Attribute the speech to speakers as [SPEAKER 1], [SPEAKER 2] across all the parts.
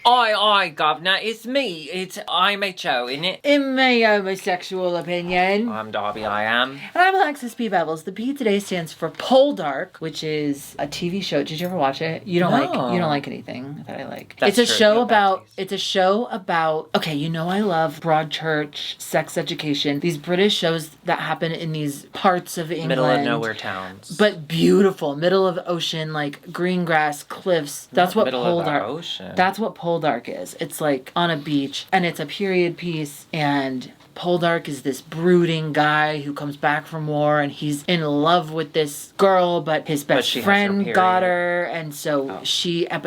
[SPEAKER 1] Oi, governor, it's me. It's IMHO, isn't it?
[SPEAKER 2] In my homosexual opinion.
[SPEAKER 1] I'm Darby, I am.
[SPEAKER 2] And I'm Alexis B. Bevels. The P today stands for Poldark, which is a TV show. Did you ever watch it? You don't like anything that I like.
[SPEAKER 1] That's
[SPEAKER 2] it's a
[SPEAKER 1] true.
[SPEAKER 2] show
[SPEAKER 1] You have bad taste.
[SPEAKER 2] it's a show about, okay, you know I love Broadchurch, sex education. These British shows that happen in these parts of England.
[SPEAKER 1] Middle of nowhere towns.
[SPEAKER 2] But beautiful. Middle of the ocean, like green grass, cliffs. That's what
[SPEAKER 1] middle of the
[SPEAKER 2] Poldark.
[SPEAKER 1] ocean.
[SPEAKER 2] That's what Poldark is. It's like on a beach, and it's a period piece, and Poldark is this brooding guy who comes back from war, and he's in love with this girl, but his best friend got her, and so but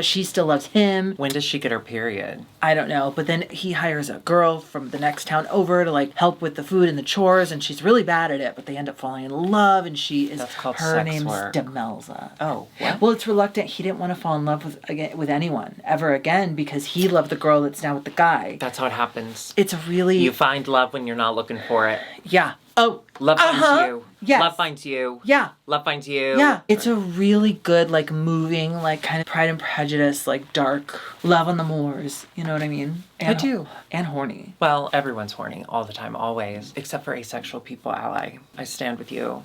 [SPEAKER 2] she still loves him.
[SPEAKER 1] When does she get her period?
[SPEAKER 2] I don't know, but then he hires a girl from the next town over to like help with the food and the chores, and she's really bad at it, but they end up falling in love, and she is,
[SPEAKER 1] That's called
[SPEAKER 2] her
[SPEAKER 1] sex
[SPEAKER 2] name's
[SPEAKER 1] work.
[SPEAKER 2] Demelza.
[SPEAKER 1] Oh, what?
[SPEAKER 2] Well, it's reluctant. He didn't want to fall in love with anyone ever again because he loved the girl that's now with the guy.
[SPEAKER 1] That's how it happens.
[SPEAKER 2] It's a really...
[SPEAKER 1] You find love when you're not looking for it.
[SPEAKER 2] Yeah. Oh.
[SPEAKER 1] Love finds you.
[SPEAKER 2] Yes.
[SPEAKER 1] Love finds you.
[SPEAKER 2] Yeah.
[SPEAKER 1] Love finds you.
[SPEAKER 2] Yeah. It's a really good, like, moving, like, kind of Pride and Prejudice, like, dark love on the moors. You know what I mean?
[SPEAKER 1] I do.
[SPEAKER 2] And horny.
[SPEAKER 1] Well, everyone's horny all the time, always. Except for asexual people, ally. I stand with you.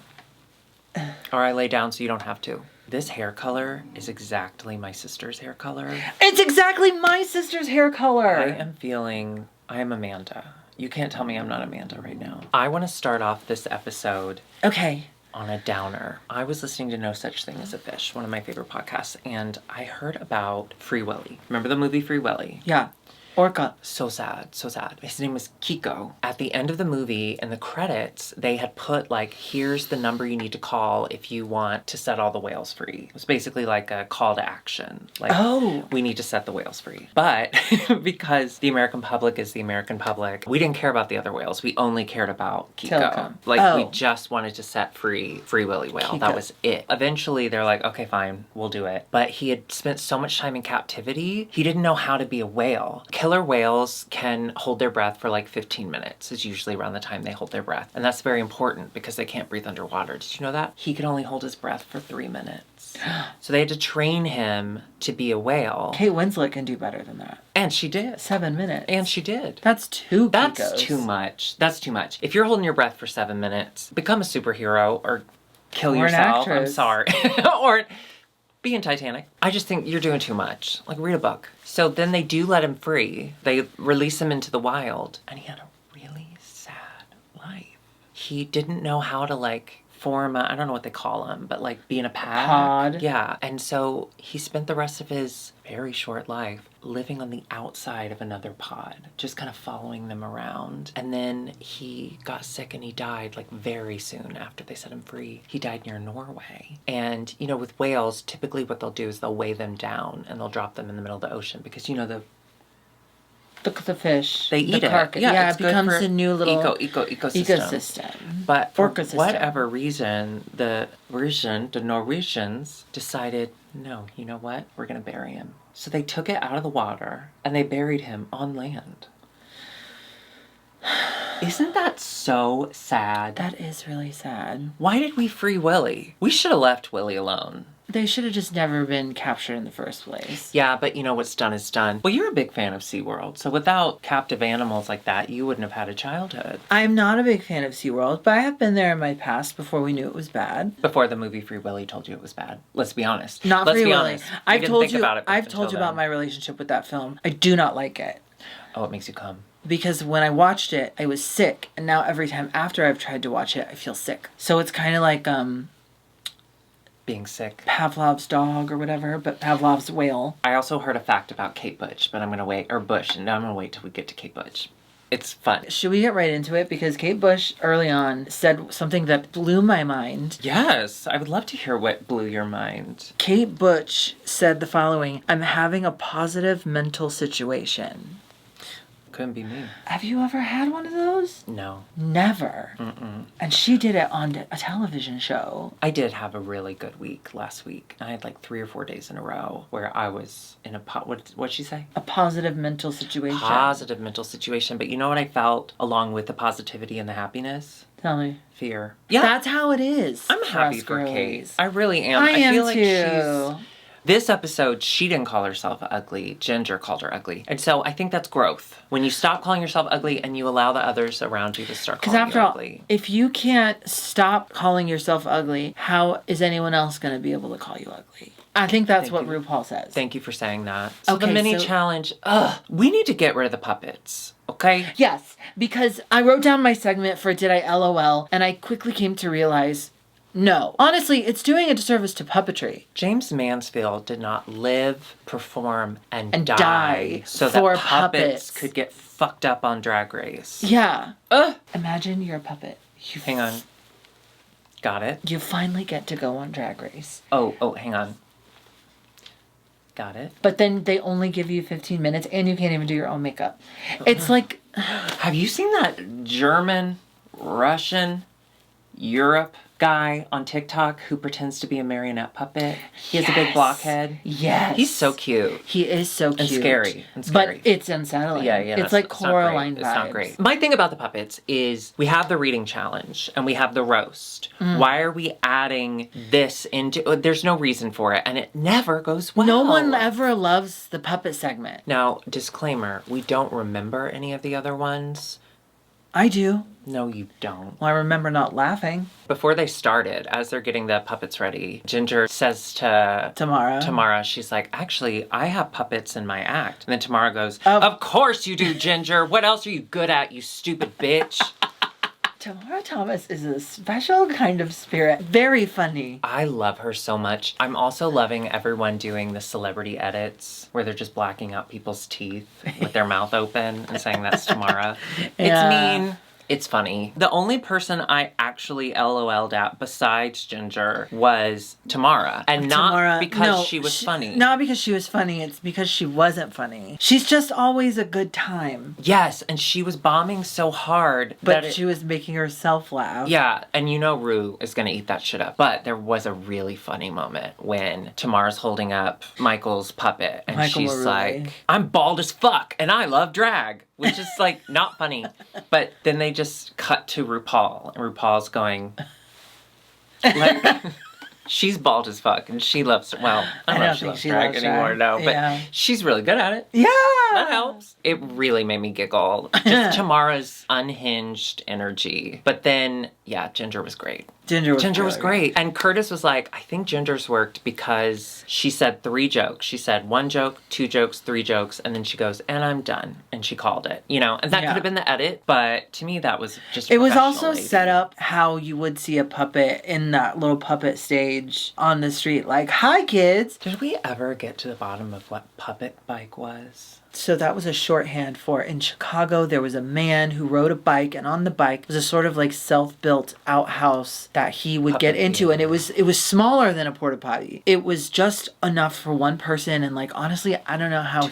[SPEAKER 1] Or I lay down so you don't have to. This hair color is exactly my sister's hair color.
[SPEAKER 2] It's exactly my sister's hair color.
[SPEAKER 1] I am Amanda. You can't tell me I'm not Amanda right now. I want to start off this episode
[SPEAKER 2] Okay.
[SPEAKER 1] on a downer. I was listening to No Such Thing as a Fish, one of my favorite podcasts, and I heard about Free Willy. Remember the movie Free Willy?
[SPEAKER 2] Yeah. Orca.
[SPEAKER 1] So sad, so sad. His name was Kiko. At the end of the movie, in the credits, they had put, like, here's the number you need to call if you want to set all the whales free. It was basically like a call to action. Like, we need to set the whales free. But because the American public is the American public, we didn't care about the other whales. We only cared about Kiko.
[SPEAKER 2] Telecom.
[SPEAKER 1] Like, we just wanted to set free Free Willy whale.
[SPEAKER 2] Kiko.
[SPEAKER 1] That was it. Eventually, they're like, okay, fine, we'll do it. But he had spent so much time in captivity, he didn't know how to be a whale. Killer whales can hold their breath for like 15 minutes is usually around the time they hold their breath. And that's very important because they can't breathe underwater. Did you know that? He could only hold his breath for 3 minutes. So they had to train him to be a whale.
[SPEAKER 2] Kate Winslet can do better than that.
[SPEAKER 1] And she did.
[SPEAKER 2] 7 minutes.
[SPEAKER 1] And she did.
[SPEAKER 2] That's two
[SPEAKER 1] That's
[SPEAKER 2] Kikos.
[SPEAKER 1] too much. That's too much. If you're holding your breath for 7 minutes, become a superhero or kill yourself. I'm sorry. Or be in Titanic. I just think you're doing too much. Like, read a book. So then they do let him free. They release him into the wild. And he had a really sad life. He didn't know how to, like, form I don't know what they call him, but, like, be in a
[SPEAKER 2] pod.
[SPEAKER 1] Yeah. And so he spent the rest of his very short life living on the outside of another pod, just kind of following them around. And then he got sick and he died, like, very soon after they set him free. He died near Norway. And, you know, with whales, typically what they'll do is they'll weigh them down and they'll drop them in the middle of the ocean because, you know, the
[SPEAKER 2] fish.
[SPEAKER 1] They eat it.
[SPEAKER 2] Yeah, it becomes a new little
[SPEAKER 1] ecosystem. But for
[SPEAKER 2] Orca system.
[SPEAKER 1] whatever reason, the Norwegians decided, no, you know what? We're going to bury him. So they took it out of the water and they buried him on land. Isn't that so sad?
[SPEAKER 2] That is really sad.
[SPEAKER 1] Why did we free Willy? We should have left Willy alone.
[SPEAKER 2] They should have just never been captured in the first place.
[SPEAKER 1] Yeah, but you know what's done is done. Well, you're a big fan of SeaWorld, so without captive animals like that, you wouldn't have had a childhood.
[SPEAKER 2] I'm not a big fan of SeaWorld, but I have been there in my past before we knew it was bad.
[SPEAKER 1] Before the movie Free Willy told you it was bad. Let's be honest.
[SPEAKER 2] Not Free Willy.
[SPEAKER 1] I've told you
[SPEAKER 2] about my relationship with that film. I do not like it.
[SPEAKER 1] Oh, it makes you come.
[SPEAKER 2] Because when I watched it, I was sick, and now every time after I've tried to watch it, I feel sick. So it's kind of like
[SPEAKER 1] being sick.
[SPEAKER 2] Pavlov's dog or whatever, but Pavlov's whale.
[SPEAKER 1] I also heard a fact about Kate Bush, but I'm gonna wait, or Bush, and I'm gonna wait till we get to Kate Bush. It's fun.
[SPEAKER 2] Should we get right into it? Because Kate Bush early on said something that blew my mind.
[SPEAKER 1] Yes, I would love to hear what blew your mind.
[SPEAKER 2] Kate Bush said the following: "I'm having a positive mental situation."
[SPEAKER 1] Couldn't be me.
[SPEAKER 2] Have you ever had one of those?
[SPEAKER 1] No.
[SPEAKER 2] Never.
[SPEAKER 1] Mm-mm.
[SPEAKER 2] And she did it on a television show.
[SPEAKER 1] I did have a really good week last week. I had like 3 or 4 days in a row where I was in what'd she say?
[SPEAKER 2] A positive mental situation.
[SPEAKER 1] Positive mental situation. But you know what I felt along with the positivity and the happiness?
[SPEAKER 2] Tell me.
[SPEAKER 1] Fear. Yeah.
[SPEAKER 2] That's how it is.
[SPEAKER 1] I'm happy for
[SPEAKER 2] girlies.
[SPEAKER 1] Kate. I really am.
[SPEAKER 2] I am
[SPEAKER 1] feel like
[SPEAKER 2] too.
[SPEAKER 1] This episode, she didn't call herself ugly. Ginger called her ugly. And so I think that's growth. When you stop calling yourself ugly and you allow the others around you to start calling you ugly. Because after all,
[SPEAKER 2] if you can't stop calling yourself ugly, how is anyone else going to be able to call you ugly? I think that's what RuPaul says.
[SPEAKER 1] Thank you for saying that. So the mini challenge, we need to get rid of the puppets. Okay?
[SPEAKER 2] Yes, because I wrote down my segment for Did I LOL, and I quickly came to realize, no. Honestly, it's doing a disservice to puppetry.
[SPEAKER 1] James Mansfield did not live, perform, and die so that puppets could get fucked up on Drag Race.
[SPEAKER 2] Yeah. Imagine you're a puppet.
[SPEAKER 1] Hang on. Got it.
[SPEAKER 2] You finally get to go on Drag Race.
[SPEAKER 1] Oh, hang on. Got it.
[SPEAKER 2] But then they only give you 15 minutes and you can't even do your own makeup. It's like...
[SPEAKER 1] Have you seen that German, Russian, Europe guy on TikTok who pretends to be a marionette puppet? He has a big blockhead.
[SPEAKER 2] Yes.
[SPEAKER 1] He's so cute.
[SPEAKER 2] He is so cute.
[SPEAKER 1] And scary.
[SPEAKER 2] But it's unsettling.
[SPEAKER 1] Yeah.
[SPEAKER 2] It's like Coraline vibes.
[SPEAKER 1] It's not great. My thing about the puppets is we have the reading challenge and we have the roast. Why are we adding this into... There's no reason for it and it never goes well.
[SPEAKER 2] No one ever loves the puppet segment.
[SPEAKER 1] Now, disclaimer, we don't remember any of the other ones.
[SPEAKER 2] I do.
[SPEAKER 1] No, you don't.
[SPEAKER 2] Well, I remember not laughing.
[SPEAKER 1] Before they started, as they're getting the puppets ready, Ginger says to Tamara, she's like, actually, I have puppets in my act. And then Tamara goes, of course you do, Ginger. What else are you good at, you stupid bitch?
[SPEAKER 2] Tamara Thomas is a special kind of spirit. Very funny.
[SPEAKER 1] I love her so much. I'm also loving everyone doing the celebrity edits where they're just blacking out people's teeth with their mouth open and saying that's Tamara. It's mean. It's funny. The only person I actually LOL'd at besides Ginger was Tamara. And not because she was funny.
[SPEAKER 2] Not because she was funny. It's because she wasn't funny. She's just always a good time.
[SPEAKER 1] Yes, and she was bombing so hard.
[SPEAKER 2] But she was making herself laugh.
[SPEAKER 1] Yeah, and you know Ru is going to eat that shit up. But there was a really funny moment when Tamara's holding up Michael's puppet. And she's like, I'm bald as fuck and I love drag. Which is, like, not funny. But then they just cut to RuPaul. And RuPaul's going, like, she's bald as fuck. And she loves, well, I don't know if she loves drag anymore, no. But she's really good at it.
[SPEAKER 2] Yeah.
[SPEAKER 1] That helps. It really made me giggle. Just Tamara's unhinged energy. But then, yeah, Ginger was great. Ginger was great. And Curtis was like, I think Ginger's worked because she said 3 jokes. She said 1 joke, 2 jokes, 3 jokes, and then she goes, and I'm done. And she called it, you know? And that could have been the edit, but to me that was just
[SPEAKER 2] It was also set up how you would see a puppet in that little puppet stage on the street. Like, hi, kids.
[SPEAKER 1] Did we ever get to the bottom of what puppet bike was?
[SPEAKER 2] So that was a shorthand for, in Chicago, there was a man who rode a bike, and on the bike was a sort of like self-built outhouse that he would get into, and it was smaller than a porta potty. It was just enough for one person, and like honestly, I don't know how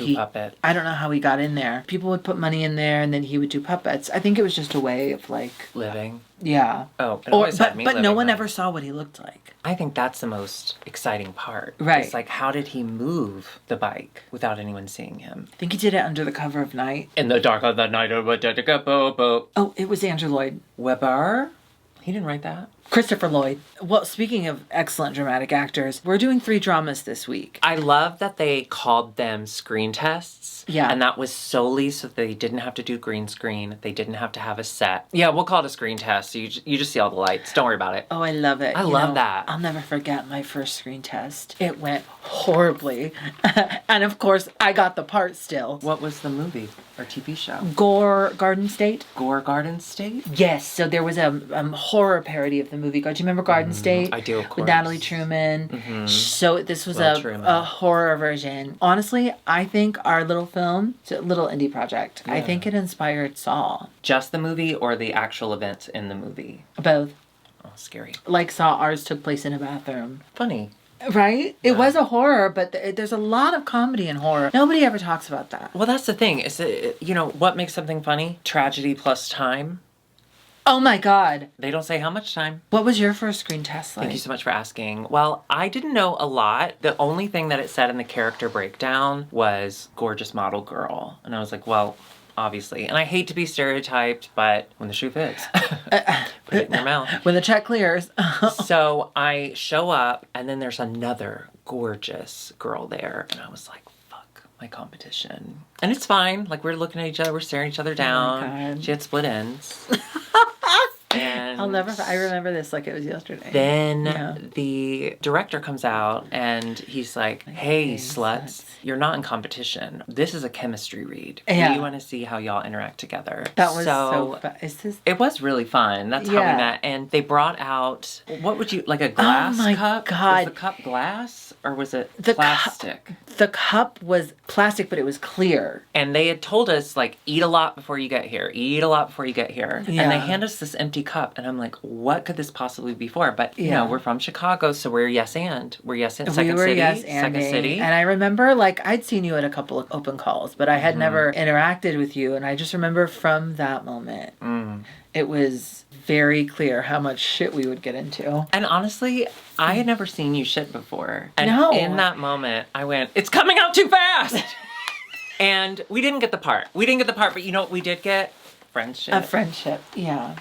[SPEAKER 2] I don't know how he got in there. People would put money in there, and then he would do puppets. I think it was just a way of like
[SPEAKER 1] living.
[SPEAKER 2] Yeah.
[SPEAKER 1] Oh,
[SPEAKER 2] but no one ever saw what he looked like.
[SPEAKER 1] I think that's the most exciting part.
[SPEAKER 2] Right.
[SPEAKER 1] It's like, how did he move the bike without anyone seeing him?
[SPEAKER 2] I think he did it under the cover of night.
[SPEAKER 1] In the dark of the night.
[SPEAKER 2] Oh, it was Andrew Lloyd
[SPEAKER 1] Webber? He didn't write that.
[SPEAKER 2] Christopher Lloyd. Well, speaking of excellent dramatic actors, we're doing 3 dramas this week.
[SPEAKER 1] I love that they called them screen tests.
[SPEAKER 2] Yeah.
[SPEAKER 1] And that was solely so they didn't have to do green screen. They didn't have to have a set. Yeah, we'll call it a screen test. So you just see all the lights. Don't worry about it.
[SPEAKER 2] Oh, I love it.
[SPEAKER 1] I love that.
[SPEAKER 2] I'll never forget my first screen test. It went horribly. And of course, I got the part still.
[SPEAKER 1] What was the movie or TV show?
[SPEAKER 2] Gore Garden State.
[SPEAKER 1] Gore Garden State?
[SPEAKER 2] Yes. So there was a horror parody of the movie. Do you remember Garden State?
[SPEAKER 1] I do, of course.
[SPEAKER 2] With Natalie Truman. Mm-hmm. So this was a horror version. Honestly, I think our little film, it's a little indie project. Yeah. I think it inspired Saw.
[SPEAKER 1] Just the movie or the actual events in the movie?
[SPEAKER 2] Both.
[SPEAKER 1] Oh, scary.
[SPEAKER 2] Like Saw, ours took place in a bathroom.
[SPEAKER 1] Funny.
[SPEAKER 2] Right? It was a horror, but there's a lot of comedy in horror. Nobody ever talks about that.
[SPEAKER 1] Well, that's the thing. Is what makes something funny? Tragedy plus time.
[SPEAKER 2] Oh my God.
[SPEAKER 1] They don't say how much time.
[SPEAKER 2] What was your first screen test like?
[SPEAKER 1] Thank you so much for asking. Well, I didn't know a lot. The only thing that it said in the character breakdown was gorgeous model girl. And I was like, well, obviously. And I hate to be stereotyped, but when the shoe fits, put it in your mouth.
[SPEAKER 2] When the check clears.
[SPEAKER 1] So I show up, and then there's another gorgeous girl there. And I was like, fuck, my competition. And it's fine. Like, we're looking at each other. We're staring each other down.
[SPEAKER 2] Oh my God.
[SPEAKER 1] She had split ends. And
[SPEAKER 2] I remember this like it was yesterday.
[SPEAKER 1] Then the director comes out and he's like, hey, sluts, you're not in competition. This is a chemistry read.
[SPEAKER 2] Yeah.
[SPEAKER 1] We want to see how y'all interact together.
[SPEAKER 2] That was so fun.
[SPEAKER 1] It was really fun. That's how we met. And they brought out, what would you, like a glass cup?
[SPEAKER 2] God.
[SPEAKER 1] Was the cup glass or was it plastic?
[SPEAKER 2] The cup was plastic, but it was clear.
[SPEAKER 1] And they had told us, like, eat a lot before you get here. Eat a lot before you get here.
[SPEAKER 2] Yeah.
[SPEAKER 1] And they hand us this empty cup. And I'm like, what could this possibly be for? But, you know, we're from Chicago, so we're yes and. We're yes and. Second City.
[SPEAKER 2] And I remember, like, I'd seen you at a couple of open calls, but I had never interacted with you. And I just remember from that moment, it was very clear how much shit we would get into.
[SPEAKER 1] And honestly, I had never seen you shit before. And in that moment, I went, it's coming out too fast! And we didn't get the part. But you know what we did get? Friendship.
[SPEAKER 2] A friendship, yeah.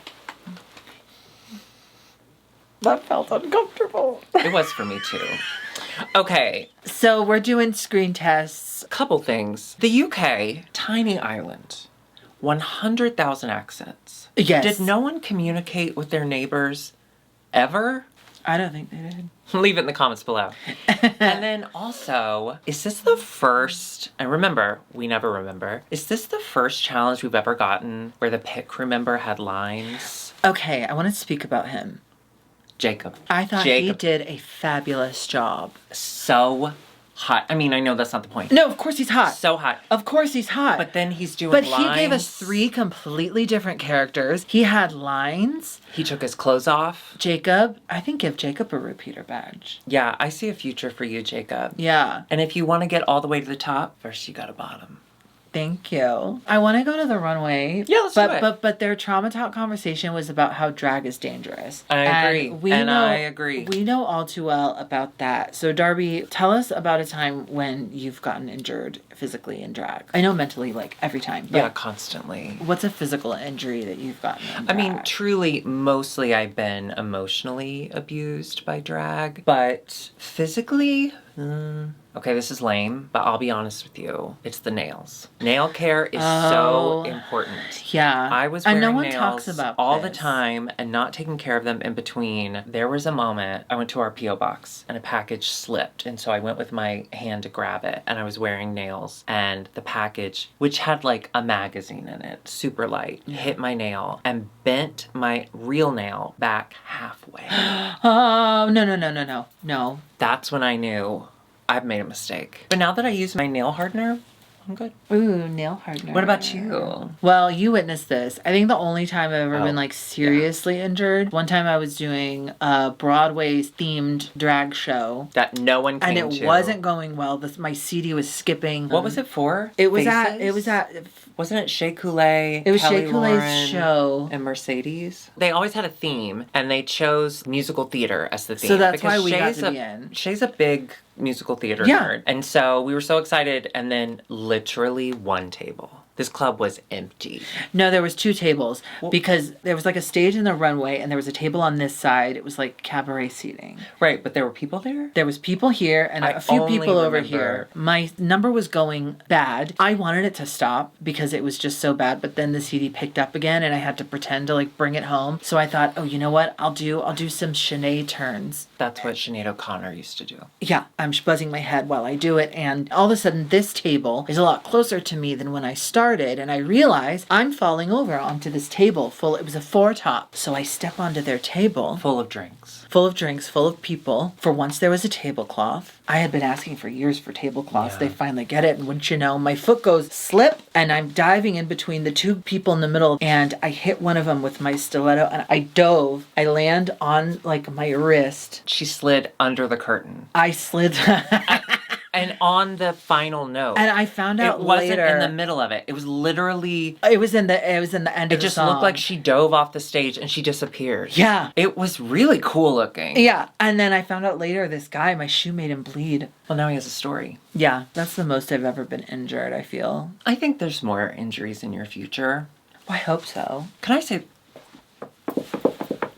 [SPEAKER 2] That felt uncomfortable.
[SPEAKER 1] It was for me too. Okay.
[SPEAKER 2] So we're doing screen tests.
[SPEAKER 1] Couple things. The UK, tiny island, 100,000 accents.
[SPEAKER 2] Yes.
[SPEAKER 1] Did no one communicate with their neighbors ever?
[SPEAKER 2] I don't think they did.
[SPEAKER 1] Leave it in the comments below. And then also, is this the first, and remember, we never remember, is this the first challenge we've ever gotten where the pit crew member had lines?
[SPEAKER 2] Okay, I want to speak about him.
[SPEAKER 1] Jacob.
[SPEAKER 2] I thought he did a fabulous job.
[SPEAKER 1] So hot. I mean, I know that's not the point.
[SPEAKER 2] No, of course he's hot.
[SPEAKER 1] So hot.
[SPEAKER 2] Of course he's hot.
[SPEAKER 1] But then he's doing lines.
[SPEAKER 2] But he gave us 3 completely different characters. He had lines.
[SPEAKER 1] He took his clothes off.
[SPEAKER 2] Jacob, I think give Jacob a repeater badge.
[SPEAKER 1] Yeah, I see a future for you, Jacob.
[SPEAKER 2] Yeah.
[SPEAKER 1] And if you want to get all the way to the top, first you got a bottom.
[SPEAKER 2] Thank you. I want to go to the runway.
[SPEAKER 1] Yeah, let's do it.
[SPEAKER 2] But their trauma talk conversation was about how drag is dangerous.
[SPEAKER 1] I agree. I agree.
[SPEAKER 2] We know all too well about that. So Darby, tell us about a time when you've gotten injured physically in drag. I know mentally, like, every time.
[SPEAKER 1] Yeah, constantly.
[SPEAKER 2] What's a physical injury that you've gotten in drag?
[SPEAKER 1] I mean, truly, mostly I've been emotionally abused by drag. But physically, okay, this is lame, but I'll be honest with you. It's the nails. Nail care is so important.
[SPEAKER 2] Yeah.
[SPEAKER 1] I was wearing
[SPEAKER 2] no one
[SPEAKER 1] nails
[SPEAKER 2] talks about
[SPEAKER 1] all
[SPEAKER 2] this.
[SPEAKER 1] the time and not taking care of them in between. There was a moment, I went to our P.O. box and a package slipped. And so I went with my hand to grab it and I was wearing nails. And the package, which had like a magazine in it, super light, hit my nail and bent my real nail back halfway.
[SPEAKER 2] Oh, no.
[SPEAKER 1] That's when I knew I've made a mistake. But now that I use my nail hardener, I'm good.
[SPEAKER 2] Ooh, nail hardener.
[SPEAKER 1] What about you?
[SPEAKER 2] Well, you witnessed this. I think the only time I've ever been like seriously injured, one time I was doing a Broadway themed drag show.
[SPEAKER 1] That no one came to.
[SPEAKER 2] And it wasn't going well. My CD was skipping.
[SPEAKER 1] What was it for?
[SPEAKER 2] It was
[SPEAKER 1] Faces? Wasn't it Shea Coulee?
[SPEAKER 2] It was
[SPEAKER 1] Kelly
[SPEAKER 2] Shea Coulee's
[SPEAKER 1] Lauren,
[SPEAKER 2] show.
[SPEAKER 1] And Mercedes. They always had a theme, and they chose musical theater as the theme.
[SPEAKER 2] So that's why we got to be in.
[SPEAKER 1] Shay's a big musical theater nerd. And so we were so excited, and then literally one table. This club was empty.
[SPEAKER 2] No, there was 2 tables because there was like a stage in the runway and there was a table on this side. It was like cabaret seating.
[SPEAKER 1] Right, but there were people there?
[SPEAKER 2] There was people here and a few people over here. My number was going bad. I wanted it to stop because it was just so bad, but then the CD picked up again and I had to pretend to like bring it home. So I thought, oh, you know what? I'll do some Sinead turns.
[SPEAKER 1] That's what Sinead O'Connor used to do.
[SPEAKER 2] Yeah, I'm buzzing my head while I do it. And all of a sudden this table is a lot closer to me than when I started. And I realize I'm falling over onto this table it was a 4-top. So I step onto their table.
[SPEAKER 1] Full of drinks, full of
[SPEAKER 2] people. For once there was a tablecloth. I had been asking for years for tablecloths. Yeah. They finally get it. And wouldn't you know, my foot goes slip and I'm diving in between the 2 people in the middle. And I hit one of them with my stiletto and I dove. I land on like my wrist.
[SPEAKER 1] She slid under the curtain.
[SPEAKER 2] I slid.
[SPEAKER 1] And on the final note.
[SPEAKER 2] And I found out later.
[SPEAKER 1] It wasn't in the middle of it. It was literally.
[SPEAKER 2] It was in the end of the song.
[SPEAKER 1] It just looked like she dove off the stage and she disappeared.
[SPEAKER 2] Yeah.
[SPEAKER 1] It was really cool looking.
[SPEAKER 2] Yeah. And then I found out later this guy, my shoe made him bleed.
[SPEAKER 1] Well, now he has a story.
[SPEAKER 2] Yeah. That's the most I've ever been injured, I feel.
[SPEAKER 1] I think there's more injuries in your future.
[SPEAKER 2] Well, I hope so.
[SPEAKER 1] Can I say...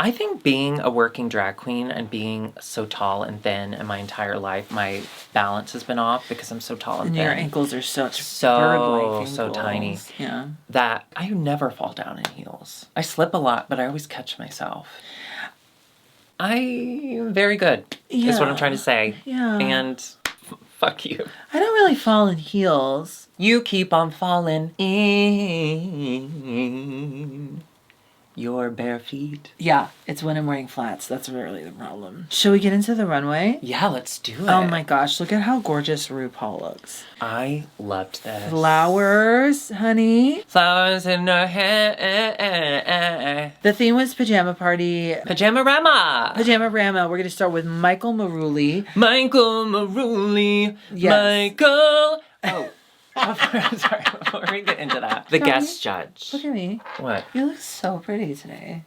[SPEAKER 1] I think being a working drag queen and being so tall and thin in my entire life, my balance has been off because I'm so tall and thin.
[SPEAKER 2] Your ankles are so
[SPEAKER 1] tiny.
[SPEAKER 2] Yeah.
[SPEAKER 1] That I never fall down in heels. I slip a lot, but I always catch myself. I'm very good, is what I'm trying to say.
[SPEAKER 2] Yeah.
[SPEAKER 1] And fuck you.
[SPEAKER 2] I don't really fall in heels.
[SPEAKER 1] You keep on falling in your bare feet.
[SPEAKER 2] Yeah, it's when I'm wearing flats. That's really the problem. Should we get into the runway?
[SPEAKER 1] Yeah, let's do it.
[SPEAKER 2] Oh my gosh, look at how gorgeous RuPaul looks.
[SPEAKER 1] I loved this.
[SPEAKER 2] Flowers, honey.
[SPEAKER 1] Flowers in her hair.
[SPEAKER 2] The theme was Pajama Party.
[SPEAKER 1] Pajama-rama.
[SPEAKER 2] Pajama-rama. We're going to start with Michael Maruli.
[SPEAKER 1] Michael Maruli.
[SPEAKER 2] Yes.
[SPEAKER 1] Michael. Oh. Sorry, before we get into that. The guest judge.
[SPEAKER 2] Look at me.
[SPEAKER 1] What?
[SPEAKER 2] You look so pretty today.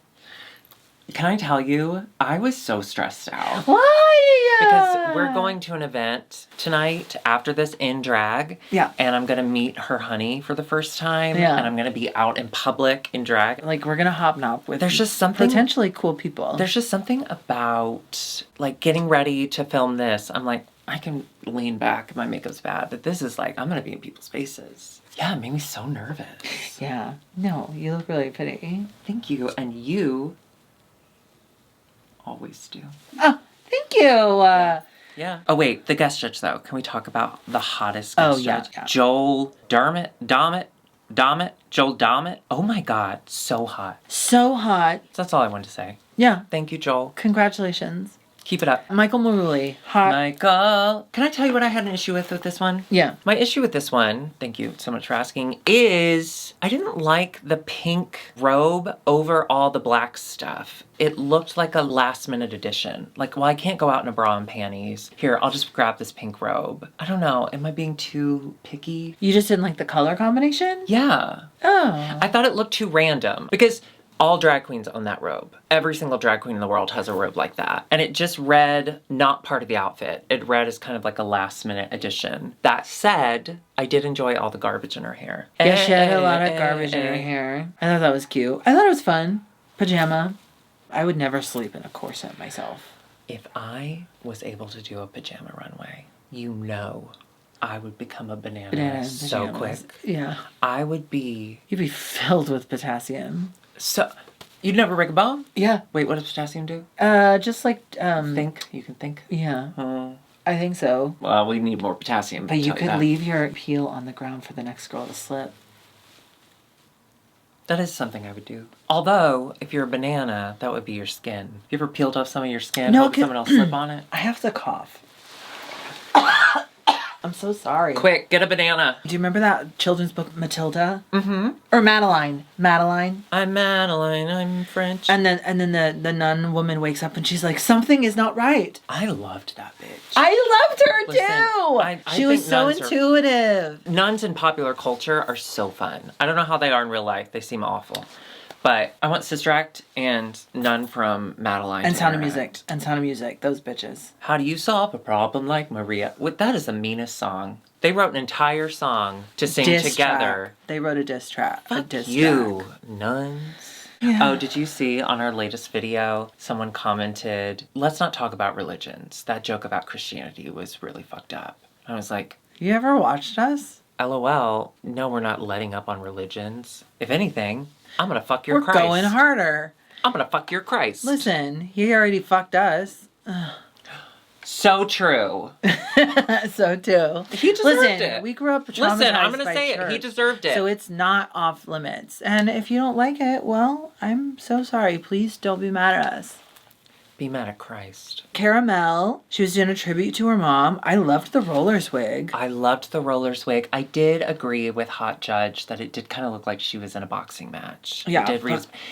[SPEAKER 1] Can I tell you, I was so stressed out.
[SPEAKER 2] Why?
[SPEAKER 1] Because we're going to an event tonight after this in drag.
[SPEAKER 2] Yeah.
[SPEAKER 1] And I'm going to meet her honey for the first time.
[SPEAKER 2] Yeah.
[SPEAKER 1] And I'm going to be out in public in drag.
[SPEAKER 2] Like, we're going to hobnob with
[SPEAKER 1] There's just something...
[SPEAKER 2] potentially cool people.
[SPEAKER 1] There's just something about, like, getting ready to film this. I'm like, I can lean back if my makeup's bad. But this is like, I'm going to be in people's faces. Yeah, it made me so nervous.
[SPEAKER 2] Yeah. No, you look really pretty.
[SPEAKER 1] Thank you. And you... always do.
[SPEAKER 2] Oh, thank you.
[SPEAKER 1] Yeah. Oh, wait. The guest judge, though. Can we talk about the hottest guest judge?
[SPEAKER 2] Yeah.
[SPEAKER 1] Joel Dommett. Joel Dommett. Oh, my God. So hot.
[SPEAKER 2] So hot.
[SPEAKER 1] That's all I wanted to say.
[SPEAKER 2] Yeah.
[SPEAKER 1] Thank you, Joel.
[SPEAKER 2] Congratulations.
[SPEAKER 1] Keep it up.
[SPEAKER 2] Michael Maruli. Hot.
[SPEAKER 1] Michael. Can I tell you what I had an issue with this one?
[SPEAKER 2] Yeah.
[SPEAKER 1] My issue with this one, thank you so much for asking, is I didn't like the pink robe over all the black stuff. It looked like a last minute addition. Like, well, I can't go out in a bra and panties. Here, I'll just grab this pink robe. I don't know. Am I being too picky?
[SPEAKER 2] You just didn't like the color combination?
[SPEAKER 1] Yeah.
[SPEAKER 2] Oh.
[SPEAKER 1] I thought it looked too random because all drag queens own that robe. Every single drag queen in the world has a robe like that. And it just read not part of the outfit. It read as kind of like a last minute addition. That said, I did enjoy all the garbage in her hair.
[SPEAKER 2] Yeah, she had a lot of garbage in her hair. I thought that was cute. I thought it was fun. Pajama. I would never sleep in a corset myself.
[SPEAKER 1] If I was able to do a pajama runway, you know I would become a banana so quick.
[SPEAKER 2] Yeah.
[SPEAKER 1] I would be...
[SPEAKER 2] You'd be filled with potassium.
[SPEAKER 1] So, you'd never break a bone?
[SPEAKER 2] Yeah.
[SPEAKER 1] Wait, what does potassium do?
[SPEAKER 2] Just like,
[SPEAKER 1] Think? You can think?
[SPEAKER 2] Yeah. I think so.
[SPEAKER 1] Well, we need more potassium.
[SPEAKER 2] But you could leave your peel on the ground for the next girl to slip.
[SPEAKER 1] That is something I would do. Although, if you're a banana, that would be your skin. You ever peeled off some of your skin?
[SPEAKER 2] No,
[SPEAKER 1] hope someone else slip on it?
[SPEAKER 2] I have to cough. I'm so sorry.
[SPEAKER 1] Quick, get a banana.
[SPEAKER 2] Do you remember that children's book, Matilda?
[SPEAKER 1] Mm-hmm.
[SPEAKER 2] Or Madeline. Madeline.
[SPEAKER 1] I'm Madeline. I'm French.
[SPEAKER 2] And then the nun woman wakes up and she's like, something is not right.
[SPEAKER 1] I loved that bitch.
[SPEAKER 2] I loved her
[SPEAKER 1] Listen,
[SPEAKER 2] too.
[SPEAKER 1] I
[SPEAKER 2] She was
[SPEAKER 1] think
[SPEAKER 2] so
[SPEAKER 1] nuns
[SPEAKER 2] intuitive.
[SPEAKER 1] Nuns in popular culture are so fun. I don't know how they are in real life. They seem awful. But I want Sister Act and Nun from Madeline.
[SPEAKER 2] And Sound of Music. And Sound of Music. Those bitches.
[SPEAKER 1] How do you solve a problem like Maria? That is the meanest song. They wrote an entire song to sing together.
[SPEAKER 2] They wrote a diss track.
[SPEAKER 1] Fuck you, nuns. Yeah. Oh, did you see on our latest video, someone commented, let's not talk about religions. That joke about Christianity was really fucked up. I was like...
[SPEAKER 2] You ever watched us?
[SPEAKER 1] LOL. No, we're not letting up on religions. If anything... I'm gonna fuck your Christ.
[SPEAKER 2] We're going harder.
[SPEAKER 1] I'm gonna fuck your Christ.
[SPEAKER 2] Listen, he already fucked us.
[SPEAKER 1] So true.
[SPEAKER 2] So too.
[SPEAKER 1] He deserved it.
[SPEAKER 2] We grew up traumatized.
[SPEAKER 1] Listen, I'm gonna say
[SPEAKER 2] church,
[SPEAKER 1] it. He deserved it.
[SPEAKER 2] So it's not off limits. And if you don't like it, well, I'm so sorry. Please don't be mad at us.
[SPEAKER 1] Be mad at Christ.
[SPEAKER 2] Caramel, she was doing a tribute to her mom. I loved the rollers wig.
[SPEAKER 1] I loved the rollers wig. I did agree with Hot Judge that it did kind of look like she was in a boxing match.
[SPEAKER 2] Yeah,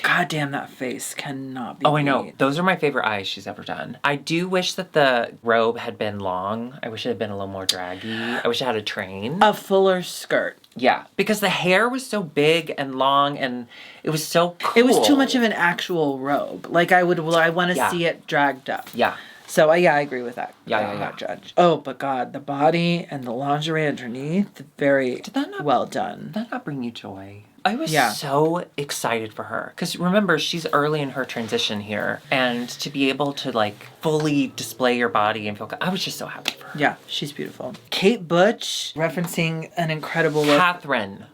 [SPEAKER 2] God damn, that face cannot be
[SPEAKER 1] I know. Those are my favorite eyes she's ever done. I do wish that the robe had been long. I wish it had been a little more draggy. I wish it had a train.
[SPEAKER 2] A fuller skirt.
[SPEAKER 1] Yeah, because the hair was so big and long and it was so cool.
[SPEAKER 2] It was too much of an actual robe. Like, I want to see it dragged up.
[SPEAKER 1] Yeah.
[SPEAKER 2] So, I agree with that.
[SPEAKER 1] Yeah.
[SPEAKER 2] Judge. Oh, but God, the body and the lingerie underneath, very well done.
[SPEAKER 1] Did that not bring you joy? I was so excited for her. Because remember, she's early in her transition here. And to be able to, like, fully display your body and feel good. I was just so happy for her.
[SPEAKER 2] Yeah, she's beautiful. Kate Butch, referencing an incredible look.
[SPEAKER 1] Katherine.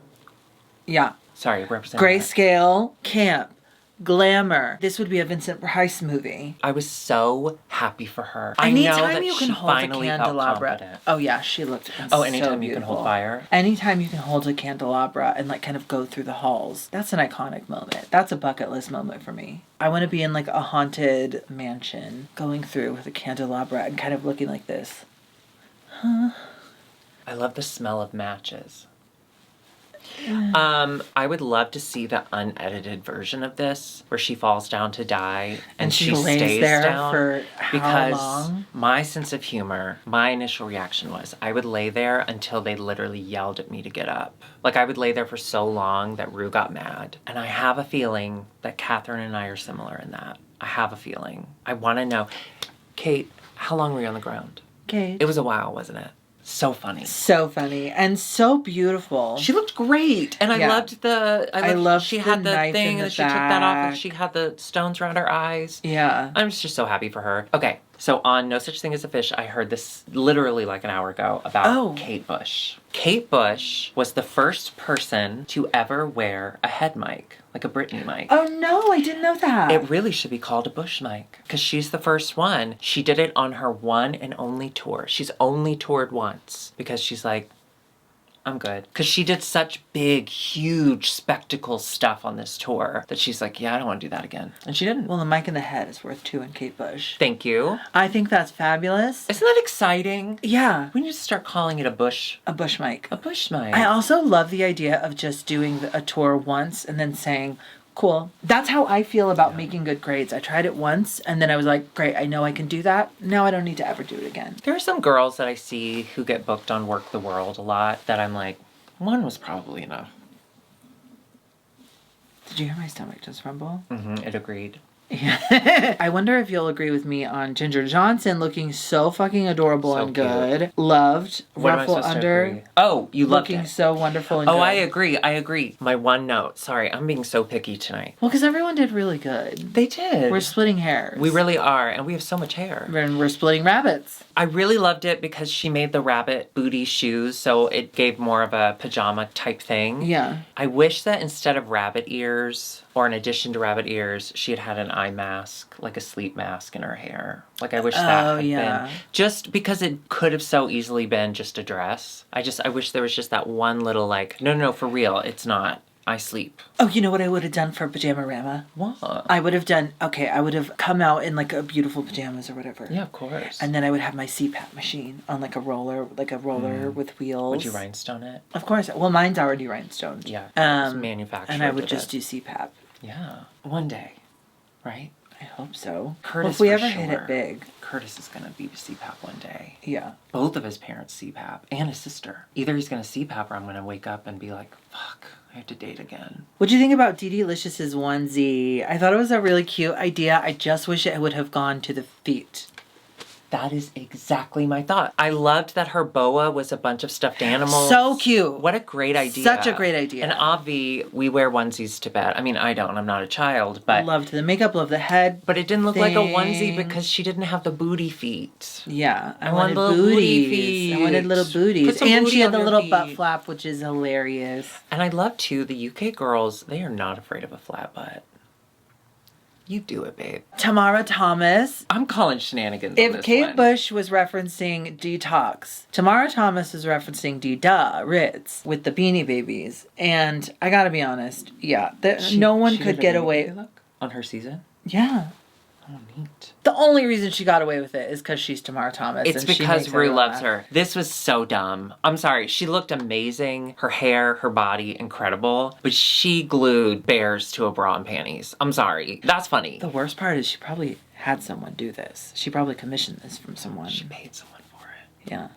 [SPEAKER 2] Yeah.
[SPEAKER 1] Sorry, representing
[SPEAKER 2] Grayscale, camp, glamour. This would be a Vincent Price movie.
[SPEAKER 1] I was so happy for her.
[SPEAKER 2] Anytime
[SPEAKER 1] I know that
[SPEAKER 2] you can
[SPEAKER 1] she
[SPEAKER 2] hold a
[SPEAKER 1] candelabra.
[SPEAKER 2] candelabra. Oh yeah, she looked
[SPEAKER 1] anytime you can hold fire.
[SPEAKER 2] Anytime you can hold a candelabra and like kind of go through the halls. That's an iconic moment. That's a bucket list moment for me. I want to be in like a haunted mansion, going through with a candelabra and kind of looking like this. Huh?
[SPEAKER 1] I love the smell of matches. I would love to see the unedited version of this where she falls down to die and she
[SPEAKER 2] lays
[SPEAKER 1] stays
[SPEAKER 2] there
[SPEAKER 1] down
[SPEAKER 2] for how long?
[SPEAKER 1] My sense of humor, my initial reaction was I would lay there until they literally yelled at me to get up. Like I would lay there for so long that Rue got mad. And I have a feeling that Katherine and I are similar in that. I have a feeling. I want to know. Kate, how long were you on the ground?
[SPEAKER 2] Kate.
[SPEAKER 1] It was a while, wasn't it? So funny.
[SPEAKER 2] So funny. And so beautiful.
[SPEAKER 1] She looked great. And I loved
[SPEAKER 2] I loved
[SPEAKER 1] she had the thing and she took that off and
[SPEAKER 2] back.
[SPEAKER 1] she had the stones around her eyes.
[SPEAKER 2] Yeah.
[SPEAKER 1] I'm just so happy for her. Okay. So on No Such Thing as a Fish, I heard this literally like an hour ago about Kate Bush. Kate Bush was the first person to ever wear a head mic, like a Britney mic.
[SPEAKER 2] Oh no, I didn't know that.
[SPEAKER 1] It really should be called a Bush mic because she's the first one. She did it on her one and only tour. She's only toured once because she's like, I'm good. Because she did such big, huge spectacle stuff on this tour that she's like, yeah, I don't want to do that again. And she didn't.
[SPEAKER 2] Well, the mic in the head is worth two in Kate Bush.
[SPEAKER 1] Thank you.
[SPEAKER 2] I think that's fabulous.
[SPEAKER 1] Isn't that exciting?
[SPEAKER 2] Yeah.
[SPEAKER 1] We need to start calling it a Bush.
[SPEAKER 2] A Bush mic.
[SPEAKER 1] A Bush mic.
[SPEAKER 2] I also love the idea of just doing a tour once and then saying, cool. That's how I feel about making good grades. I tried it once and then I was like, great, I know I can do that. Now I don't need to ever do it again.
[SPEAKER 1] There are some girls that I see who get booked on Work the World a lot that I'm like, one was probably enough.
[SPEAKER 2] Did you hear my stomach just rumble?
[SPEAKER 1] Mm-hmm, it agreed.
[SPEAKER 2] Yeah. I wonder if you'll agree with me on Ginger Johnson looking so fucking adorable and good.
[SPEAKER 1] Cute.
[SPEAKER 2] Loved
[SPEAKER 1] What am I
[SPEAKER 2] ruffle
[SPEAKER 1] supposed to
[SPEAKER 2] under.
[SPEAKER 1] agree? Oh, you loved
[SPEAKER 2] looking
[SPEAKER 1] it.
[SPEAKER 2] so wonderful and good.
[SPEAKER 1] Oh, I agree. My one note. Sorry, I'm being so picky tonight.
[SPEAKER 2] Well, because everyone did really good.
[SPEAKER 1] They did.
[SPEAKER 2] We're splitting hairs.
[SPEAKER 1] We really are, and we have so much hair.
[SPEAKER 2] And we're splitting rabbits.
[SPEAKER 1] I really loved it because she made the rabbit booty shoes, so it gave more of a pajama type thing.
[SPEAKER 2] Yeah.
[SPEAKER 1] I wish that instead of rabbit ears, or in addition to rabbit ears, she had an eye mask, like a sleep mask in her hair. Like, I wish that had been. Just because it could have so easily been just a dress. I wish there was just that one little, like, no, for real, it's not. I sleep.
[SPEAKER 2] Oh, you know what I would have done for Pajama-rama?
[SPEAKER 1] What?
[SPEAKER 2] I would have come out in like a beautiful pajamas or whatever.
[SPEAKER 1] Yeah, of course.
[SPEAKER 2] And then I would have my CPAP machine on like a roller with wheels.
[SPEAKER 1] Would you rhinestone it?
[SPEAKER 2] Of course. Well, mine's already rhinestoned.
[SPEAKER 1] Yeah. It's manufactured.
[SPEAKER 2] And I would just do CPAP.
[SPEAKER 1] Yeah. One day. Right?
[SPEAKER 2] I hope so.
[SPEAKER 1] Curtis,
[SPEAKER 2] well, if we
[SPEAKER 1] for
[SPEAKER 2] ever
[SPEAKER 1] sure.
[SPEAKER 2] hit it big.
[SPEAKER 1] Curtis is going to be CPAP one day.
[SPEAKER 2] Yeah.
[SPEAKER 1] Both of his parents CPAP. And his sister. Either he's going to CPAP or I'm going to wake up and be like, fuck, I have to date again.
[SPEAKER 2] What'd you think about Dee Delicious's onesie? I thought it was a really cute idea. I just wish it would have gone to the feet.
[SPEAKER 1] That is exactly my thought. I loved that her boa was a bunch of stuffed animals.
[SPEAKER 2] So cute.
[SPEAKER 1] What a great idea.
[SPEAKER 2] Such a great idea.
[SPEAKER 1] And Avi, we wear onesies to bed. I mean, I don't. I'm not a child, but...
[SPEAKER 2] Loved the makeup, loved the head.
[SPEAKER 1] But it didn't look like a onesie because she didn't have the booty feet.
[SPEAKER 2] Yeah.
[SPEAKER 1] I wanted little booty feet.
[SPEAKER 2] I wanted little booties. And
[SPEAKER 1] booty
[SPEAKER 2] she had the little
[SPEAKER 1] feet.
[SPEAKER 2] butt flap, which is hilarious.
[SPEAKER 1] And I love, too, the UK girls, they are not afraid of a flat butt. You do it, babe.
[SPEAKER 2] Tamara Thomas.
[SPEAKER 1] I'm calling shenanigans on this
[SPEAKER 2] If Kate
[SPEAKER 1] one.
[SPEAKER 2] Bush was referencing Detox, Tamara Thomas is referencing D-Da Ritz with the Beanie Babies. And I gotta be honest, yeah, no one could get away.
[SPEAKER 1] On her season?
[SPEAKER 2] Yeah.
[SPEAKER 1] Oh, neat.
[SPEAKER 2] The only reason she got away with it is because she's Tamara Thomas.
[SPEAKER 1] It's because Ru loves her. This was so dumb. I'm sorry. She looked amazing. Her hair, her body, incredible. But she glued bears to a bra and panties. I'm sorry. That's funny.
[SPEAKER 2] The worst part is she probably had someone do this. She probably commissioned this from someone.
[SPEAKER 1] She paid someone for it.
[SPEAKER 2] Yeah.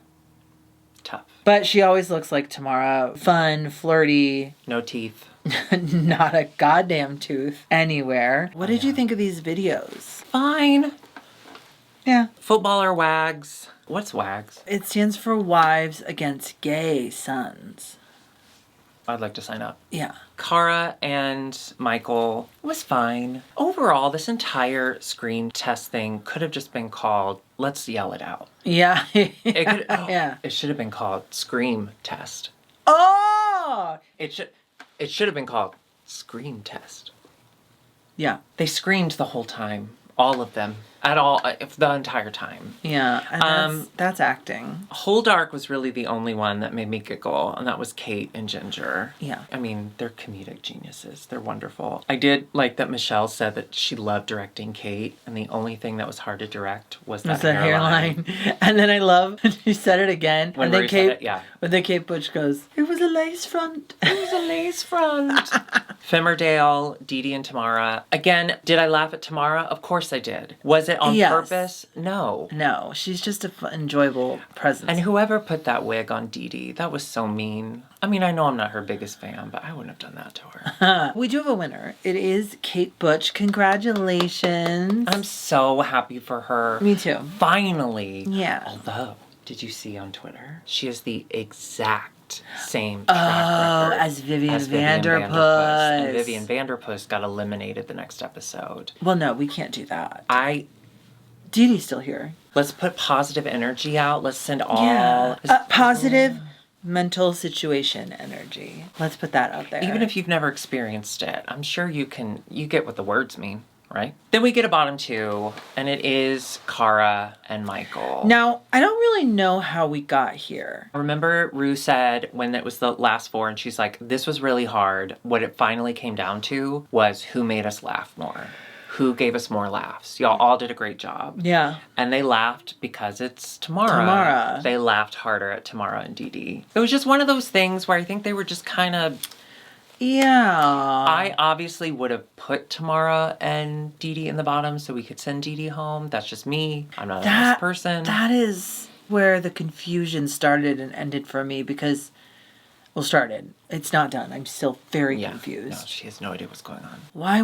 [SPEAKER 1] Tough.
[SPEAKER 2] But she always looks like Tamara. Fun, flirty.
[SPEAKER 1] No teeth.
[SPEAKER 2] Not a goddamn tooth anywhere. What did you think of these videos?
[SPEAKER 1] Fine.
[SPEAKER 2] Yeah.
[SPEAKER 1] Footballer WAGs. What's WAGs?
[SPEAKER 2] It stands for Wives Against Gay Sons.
[SPEAKER 1] I'd like to sign up.
[SPEAKER 2] Yeah.
[SPEAKER 1] Cara and Michael was fine. Overall, this entire screen test thing could have just been called, let's yell it out.
[SPEAKER 2] Yeah.
[SPEAKER 1] Yeah. It should have been called Scream Test.
[SPEAKER 2] Oh!
[SPEAKER 1] It should have been called Scream Test.
[SPEAKER 2] Yeah.
[SPEAKER 1] They screamed the whole time. All of them. The entire time.
[SPEAKER 2] Yeah, and that's acting.
[SPEAKER 1] Whole Dark was really the only one that made me giggle, and that was Kate and Ginger.
[SPEAKER 2] Yeah.
[SPEAKER 1] I mean, they're comedic geniuses. They're wonderful. I did like that Michelle said that she loved directing Kate, and the only thing that was hard to direct was that hairline.
[SPEAKER 2] And then I love, she said it again.
[SPEAKER 1] When
[SPEAKER 2] and then
[SPEAKER 1] Marie
[SPEAKER 2] Kate,
[SPEAKER 1] said it, yeah.
[SPEAKER 2] But then Kate Butch goes, it was a lace front.
[SPEAKER 1] It was a lace front. Femmerdale, Dee Dee and Tamara. Again, did I laugh at Tamara? Of course I did. Was it on purpose? No.
[SPEAKER 2] No, she's just a enjoyable presence.
[SPEAKER 1] And whoever put that wig on Dee Dee, that was so mean. I mean, I know I'm not her biggest fan, but I wouldn't have done that to her.
[SPEAKER 2] We do have a winner. It is Kate Butch. Congratulations.
[SPEAKER 1] I'm so happy for her.
[SPEAKER 2] Me too.
[SPEAKER 1] Finally.
[SPEAKER 2] Yeah.
[SPEAKER 1] Although, did you see on Twitter? She has the exact same track record
[SPEAKER 2] as Vivian Vanderpuss.
[SPEAKER 1] And Vivian Vanderpuss got eliminated the next episode.
[SPEAKER 2] Well, no, we can't do that.
[SPEAKER 1] Dee
[SPEAKER 2] Dee's still here.
[SPEAKER 1] Let's put positive energy out. Let's send all...
[SPEAKER 2] Positive mental situation energy. Let's put that out there.
[SPEAKER 1] Even if you've never experienced it, I'm sure you get what the words mean, right? Then we get a bottom two, and it is Cara and Michael.
[SPEAKER 2] Now, I don't really know how we got here.
[SPEAKER 1] Remember Ru said when it was the last four, and she's like, this was really hard. What it finally came down to was who made us laugh more. Who gave us more laughs. Y'all all did a great job.
[SPEAKER 2] Yeah.
[SPEAKER 1] And they laughed because it's Tamara. They laughed harder at Tamara and Dee Dee. It was just one of those things where I think they were just kind of...
[SPEAKER 2] Yeah.
[SPEAKER 1] I obviously would have put Tamara and Dee Dee in the bottom so we could send Dee Dee home. That's just me. I'm not a nice person.
[SPEAKER 2] That is where the confusion started and ended for me because... Well, started. It's not done. I'm still very confused.
[SPEAKER 1] No, she has no idea what's going on.
[SPEAKER 2] What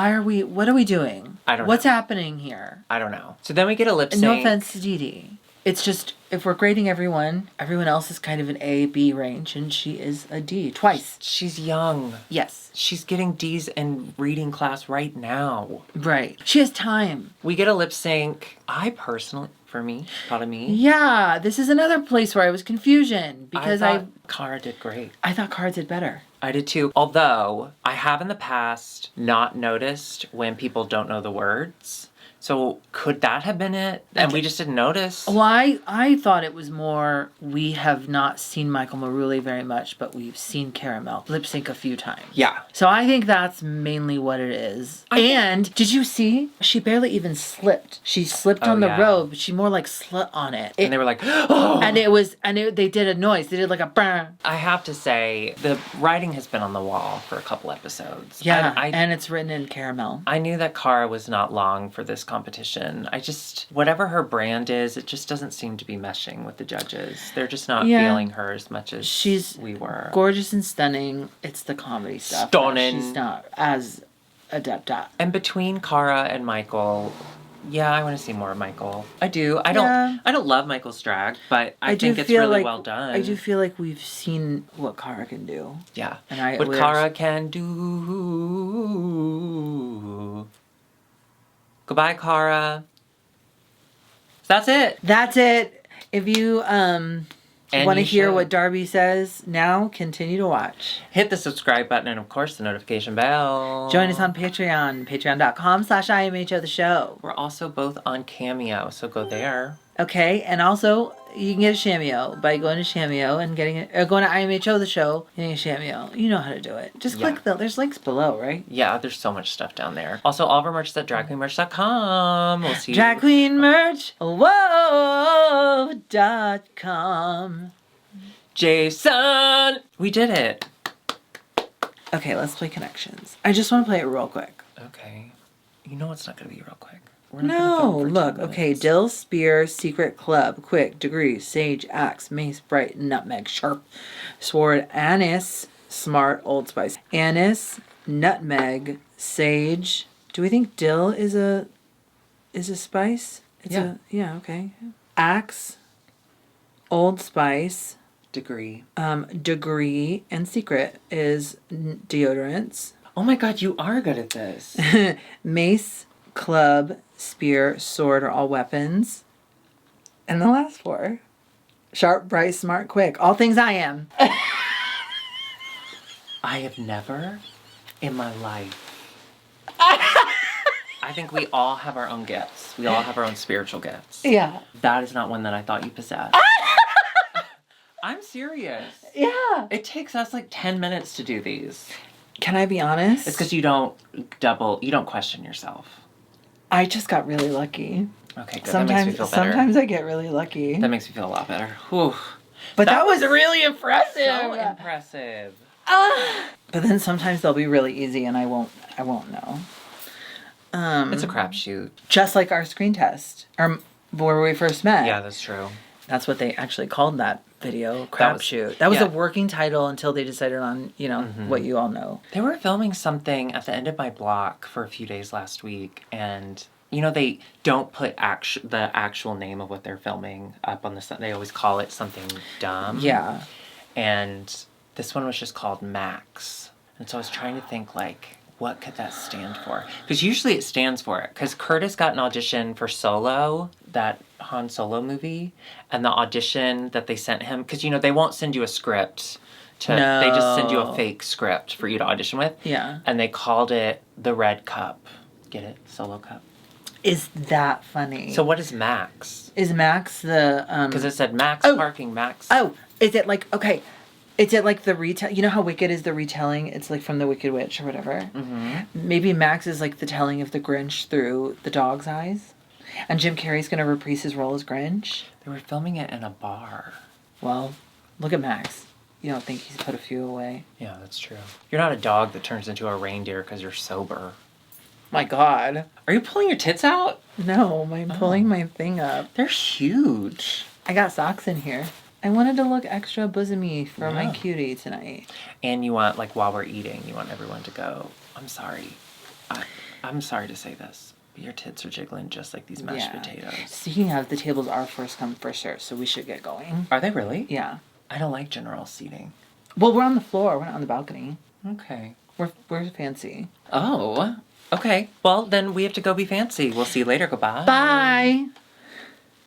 [SPEAKER 2] are we doing?
[SPEAKER 1] I don't know.
[SPEAKER 2] What's happening here?
[SPEAKER 1] I don't know. So then we get a lip sync.
[SPEAKER 2] No offense to Dee Dee. It's just, if we're grading everyone else is kind of an A, B range, and she is a D, twice.
[SPEAKER 1] She's young.
[SPEAKER 2] Yes.
[SPEAKER 1] She's getting D's in reading class right now.
[SPEAKER 2] Right. She has time.
[SPEAKER 1] We get a lip sync. I personally, for me, thought of me.
[SPEAKER 2] Yeah, this is another place where I was confusion, because
[SPEAKER 1] I thought Cara did great.
[SPEAKER 2] I thought Cara did better.
[SPEAKER 1] I did too. Although, I have in the past not noticed when people don't know the words. So could that have been it? And we just didn't notice?
[SPEAKER 2] Well, I thought it was more, we have not seen Michael Marulli very much, but we've seen Caramel lip sync a few times.
[SPEAKER 1] Yeah.
[SPEAKER 2] So I think that's mainly what it is. And did you see? She barely even slipped. She slipped on the robe, but she more like slit on it.
[SPEAKER 1] And they were like, oh!
[SPEAKER 2] They did a noise. They did like a brr.
[SPEAKER 1] I have to say, the writing has been on the wall for a couple episodes.
[SPEAKER 2] Yeah, and it's written in Caramel.
[SPEAKER 1] I knew that Cara was not long for this competition. Whatever her brand is, it just doesn't seem to be meshing with the judges. They're just not feeling her as much as we were.
[SPEAKER 2] Gorgeous and stunning. It's the comedy stuff.
[SPEAKER 1] Stunning.
[SPEAKER 2] She's not as adept at.
[SPEAKER 1] And between Cara and Michael, I want to see more of Michael. I do. I don't love Michael's drag, but I think it's really well done.
[SPEAKER 2] I do feel like we've seen what Cara can do.
[SPEAKER 1] Yeah.
[SPEAKER 2] And
[SPEAKER 1] what Cara can do. Goodbye, Cara. That's it.
[SPEAKER 2] That's it. If you want to hear what Darby says now, continue to watch.
[SPEAKER 1] Hit the subscribe button and, of course, the notification bell.
[SPEAKER 2] Join us on Patreon, patreon.com/IMHOtheSHOW.
[SPEAKER 1] We're also both on Cameo, so go there.
[SPEAKER 2] Okay, and also you can get a Cameo by going to Cameo and getting it, or going to IMHOtheSHOw, getting a Cameo. You know how to do it. Just click there's links below, right?
[SPEAKER 1] Yeah, there's so much stuff down there. Also, all of our merch is at dragqueenmerch.com. We'll see you.
[SPEAKER 2] Dragqueenmerch.com.
[SPEAKER 1] Jason! We did it.
[SPEAKER 2] Okay, let's play Connections. I just want to play it real quick.
[SPEAKER 1] Okay. You know it's not going to be real quick.
[SPEAKER 2] No, look. Okay, dill, spear, secret, club, quick, degree, sage, axe, mace, bright, nutmeg, sharp, sword, anise, smart, old spice. Anise, nutmeg, sage. Do we think dill is a spice? It's okay. Axe, old spice,
[SPEAKER 1] degree,
[SPEAKER 2] and secret is deodorants.
[SPEAKER 1] Oh my god, you are good at this.
[SPEAKER 2] Mace, club, spear, sword are all weapons. And the last four. Sharp, bright, smart, quick. All things I am.
[SPEAKER 1] I have never in my life. I think we all have our own gifts. We all have our own spiritual gifts.
[SPEAKER 2] Yeah.
[SPEAKER 1] That is not one that I thought you possessed. I'm serious.
[SPEAKER 2] Yeah.
[SPEAKER 1] It takes us like 10 minutes to do these.
[SPEAKER 2] Can I be honest?
[SPEAKER 1] It's because you don't question yourself.
[SPEAKER 2] I just got really lucky.
[SPEAKER 1] Okay, good. That makes me feel better.
[SPEAKER 2] Sometimes I get really lucky.
[SPEAKER 1] That makes me feel a lot better. Whew.
[SPEAKER 2] But that was really impressive.
[SPEAKER 1] So impressive.
[SPEAKER 2] But then sometimes they'll be really easy and I won't know.
[SPEAKER 1] It's a crapshoot.
[SPEAKER 2] Just like our screen test. Or where we first met.
[SPEAKER 1] Yeah, that's true.
[SPEAKER 2] That's what they actually called that video, crapshoot. That was a working title until they decided on, what you all know.
[SPEAKER 1] They were filming something at the end of my block for a few days last week, and they don't put the actual name of what they're filming up on the. They always call it something dumb.
[SPEAKER 2] Yeah.
[SPEAKER 1] And this one was just called Max, and so I was trying to think what could that stand for? Because usually it stands for it. Because Curtis got an audition for Solo, that Han Solo movie, and the audition that they sent him, because they won't send you a script. They just send you a fake script for you to audition with.
[SPEAKER 2] Yeah.
[SPEAKER 1] And they called it the Red Cup. Get it? Solo Cup.
[SPEAKER 2] Is that funny?
[SPEAKER 1] So what is Max?
[SPEAKER 2] Is Max the
[SPEAKER 1] Because it said Max parking Max.
[SPEAKER 2] Oh, is it okay? Is it like the you know how Wicked is the retelling? It's like from the Wicked Witch or whatever.
[SPEAKER 1] Mm-hmm.
[SPEAKER 2] Maybe Max is like the telling of the Grinch through the dog's eyes, and Jim Carrey's gonna reprise his role as Grinch.
[SPEAKER 1] They were filming it in a bar.
[SPEAKER 2] Well, look at Max. You don't think he's put a few away?
[SPEAKER 1] Yeah, that's true. You're not a dog that turns into a reindeer because you're sober.
[SPEAKER 2] My God.
[SPEAKER 1] Are you pulling your tits out?
[SPEAKER 2] No, I'm pulling my thing up.
[SPEAKER 1] They're huge.
[SPEAKER 2] I got socks in here. I wanted to look extra bosomy for my cutie tonight.
[SPEAKER 1] And you want, while we're eating, you want everyone to go, I'm sorry. I'm sorry to say this, but your tits are jiggling just like these mashed potatoes.
[SPEAKER 2] Speaking of, the tables are first come, first served, so we should get going.
[SPEAKER 1] Are they really?
[SPEAKER 2] Yeah.
[SPEAKER 1] I don't like general seating.
[SPEAKER 2] Well, we're on the floor. We're not on the balcony.
[SPEAKER 1] Okay.
[SPEAKER 2] We're fancy.
[SPEAKER 1] Oh, okay. Well, then we have to go be fancy. We'll see you later. Goodbye.
[SPEAKER 2] Bye.